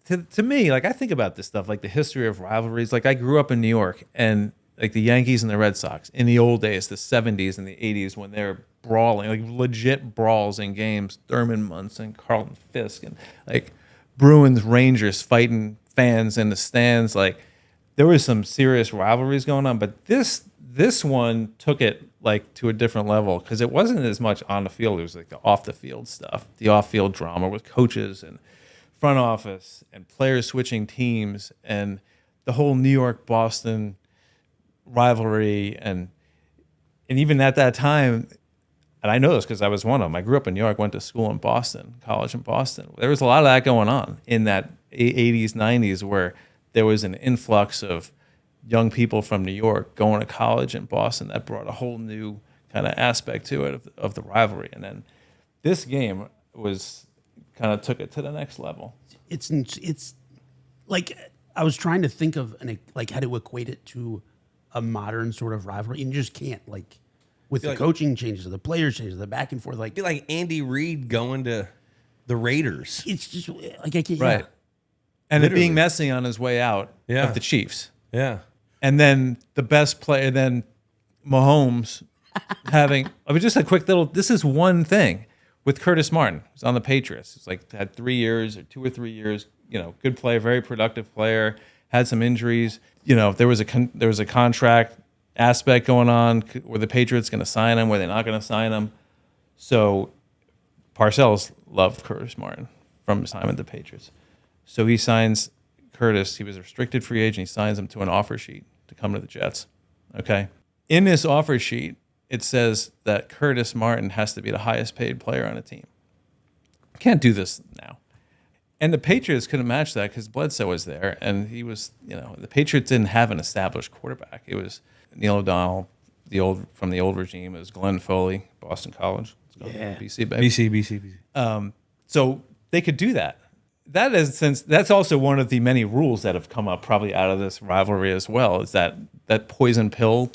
to me, like I think about this stuff, like the history of rivalries. Like I grew up in New York, and like the Yankees and the Red Sox in the old days, the 70s and the 80s, when they're brawling, like legit brawls in games. Thurman Munson, Carlton Fisk, and like Bruins Rangers fighting fans in the stands. Like there was some serious rivalries going on, but this one took it like to a different level because it wasn't as much on the field. It was like the off the field stuff, the off field drama with coaches and front office and players switching teams and the whole New York Boston rivalry and even at that time, and I know this because I was one of them. I grew up in New York, went to school in Boston, college in Boston. There was a lot of that going on in that 80s, 90s where there was an influx of young people from New York going to college in Boston that brought a whole new kind of aspect to it of the rivalry. And then this game was kind of took it to the next level. It's like I was trying to think of like how to equate it to a modern sort of rivalry, and you just can't, like with the coaching changes, the players changes, the back and forth. Like be like Andy Reid going to the Raiders. It's just like I can't. Right. Yeah. And Literally. it being messy on his way out of the Chiefs. Yeah. And then the best player, then Mahomes having, I mean, just a quick little, this is one thing with Curtis Martin, who's on the Patriots. It's like had 3 years or 2 or 3 years, good player, very productive player, had some injuries. There was a contract aspect going on. Were the Patriots going to sign him? Were they not going to sign him? So Parcells loved Curtis Martin from his time at the Patriots. So he signs Curtis. He was a restricted free agent. He signs him to an offer sheet to come to the Jets. Okay. In this offer sheet, it says that Curtis Martin has to be the highest paid player on a team. Can't do this now. And the Patriots couldn't match that because Bledsoe was there, and he was, the Patriots didn't have an established quarterback. It was Neil O'Donnell, from the old regime. It was Glenn Foley, Boston College. Let's go BC, baby. BC. So they could do that. That's also one of the many rules that have come up probably out of this rivalry as well, is that poison pill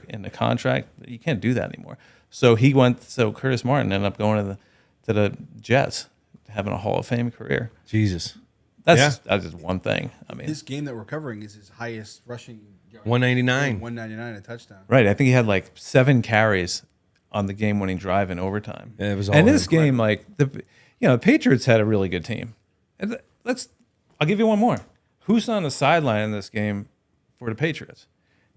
in the contract. You can't do that anymore. So Curtis Martin ended up going to the Jets, having a Hall of Fame career. Jesus. That's just one thing. I mean, this game that we're covering is his highest rushing yard. 199. 199, a touchdown. Right. I think he had like 7 carries on the game-winning drive in overtime. Yeah, it was all and this game, like the Patriots had a really good team. And I'll give you one more. Who's on the sideline in this game for the Patriots?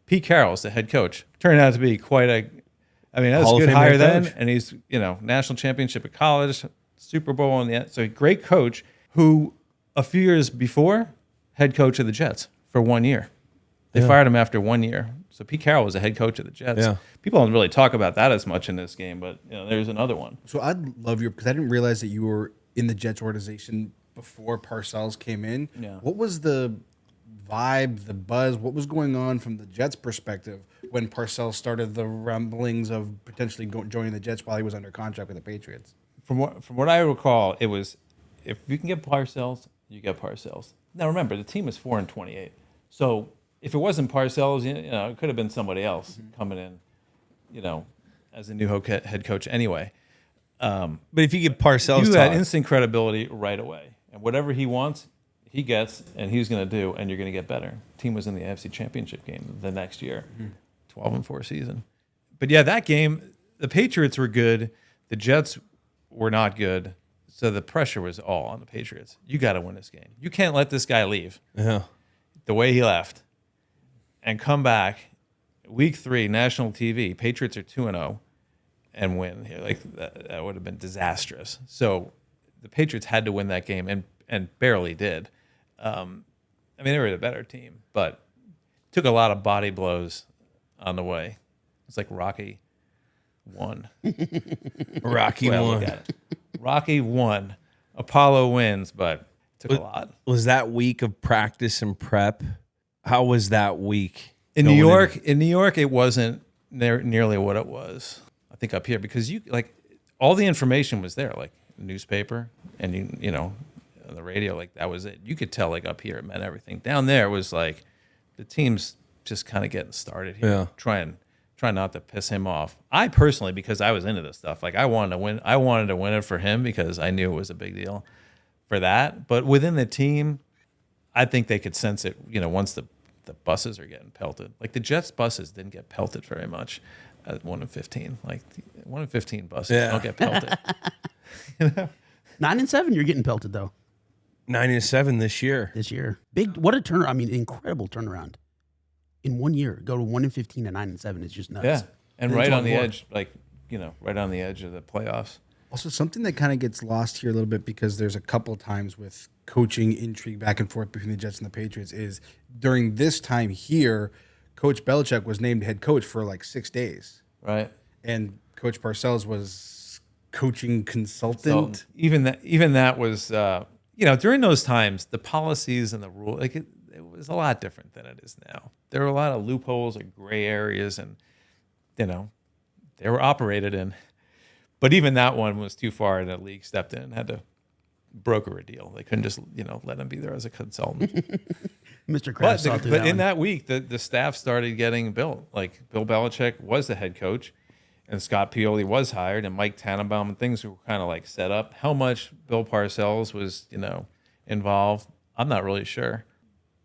Pete Carroll's the head coach. Turned out to be that was a good hire then, and he's, national championship at college, Super Bowl in the end. So a great coach who a few years before, head coach of the Jets for 1 year. They fired him after 1 year. So Pete Carroll was a head coach of the Jets. Yeah. People don't really talk about that as much in this game, but there's another one. So I'd love because I didn't realize that you were in the Jets organization before Parcells came in. Yeah. What was the vibe, the buzz? What was going on from the Jets' perspective when Parcells started the rumblings of potentially joining the Jets while he was under contract with the Patriots? From what I recall, it was if you can get Parcells, you get Parcells. Now remember, the team is 4-28. So if it wasn't Parcells, it could have been somebody else coming in, as a new head coach anyway. But if you get Parcells, you had instant credibility right away. And whatever he wants, he gets, and he's going to do, and you're going to get better. Team was in the AFC Championship game the next year, 12-4 season. But yeah, that game, the Patriots were good. The Jets were not good. So the pressure was all on the Patriots. You got to win this game. You can't let this guy leave the way he left and come back. Week 3, national TV, Patriots are 2-0 and win. Like that would have been disastrous. So the Patriots had to win that game and barely did. They were the better team, but took a lot of body blows on the way. It's like Rocky 1. Rocky won. Rocky won. Apollo wins, but took a lot. Was that week of practice and prep? How was that week? In New York, it wasn't nearly what it was. I think up here because all the information was there, like newspaper and on the radio, like that was it. You could tell like up here it meant everything. Down there it was like the team's just kind of getting started here. Yeah. Try not to piss him off. I personally, because I was into this stuff, like I wanted to win it for him because I knew it was a big deal for that. But within the team, I think they could sense it, once the buses are getting pelted. Like the Jets buses didn't get pelted very much at 1-15. Like 1-15 buses don't get pelted. 9-7, you're getting pelted though 9-7 this year. this year. Big, what a turn! I mean, incredible turnaround in 1 year. Go to 1-15 to 9-7 is just nuts. Yeah, and then right on the 12-4. edge, like right on the edge of the playoffs. Also, something that kind of gets lost here a little bit because there's a couple times with coaching intrigue back and forth between the Jets and the Patriots is during this time here, Coach Belichick was named head coach for like 6 days. Right. And Coach Parcells was coaching consultant. So even that was, during those times, the policies and the rule, like it was a lot different than it is now. There were a lot of loopholes or gray areas, and they were operated in. But even that one was too far, and the league stepped in and had to broker a deal. They couldn't just let him be there as a consultant. Mr. Kraft saw through But that in one. that week, the staff started getting built. Like Bill Belichick was the head coach, and Scott Pioli was hired, and Mike Tannenbaum, and things were kind of like set up. How much Bill Parcells was involved, I'm not really sure.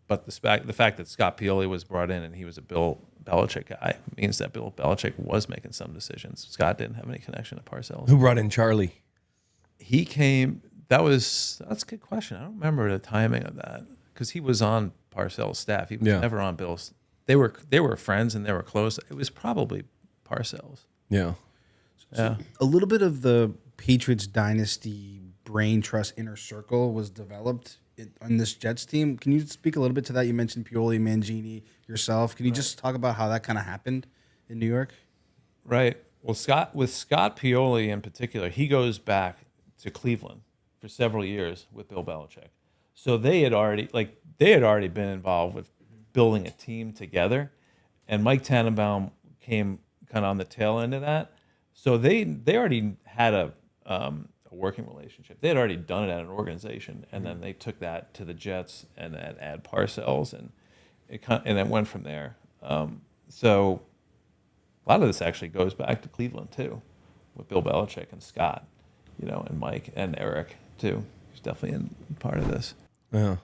But the fact that Scott Pioli was brought in and he was a Bill Belichick guy means that Bill Belichick was making some decisions. Scott didn't have any connection to Parcells. Who brought in Charlie? He came. That's a good question. I don't remember the timing of that because he was on Parcells' staff. He was never on Bill's. They were friends and they were close. It was probably Parcells. Yeah. Yeah. A little bit of the Patriots dynasty brain trust inner circle was developed on this Jets team. Can you speak a little bit to that? You mentioned Pioli, Mangini, yourself. Can you just talk about how that kind of happened in New York? Right. Well, Scott Pioli in particular, he goes back to Cleveland for several years with Bill Belichick. So they had already been involved with building a team together, and Mike Tannenbaum came kind of on the tail end of that. So they already had a working relationship. They had already done it at an organization, and then they took that to the Jets and then add Parcells, and then went from there. So a lot of this actually goes back to Cleveland too, with Bill Belichick and Scott, and Mike and Eric too. He's definitely in part of this. Yeah.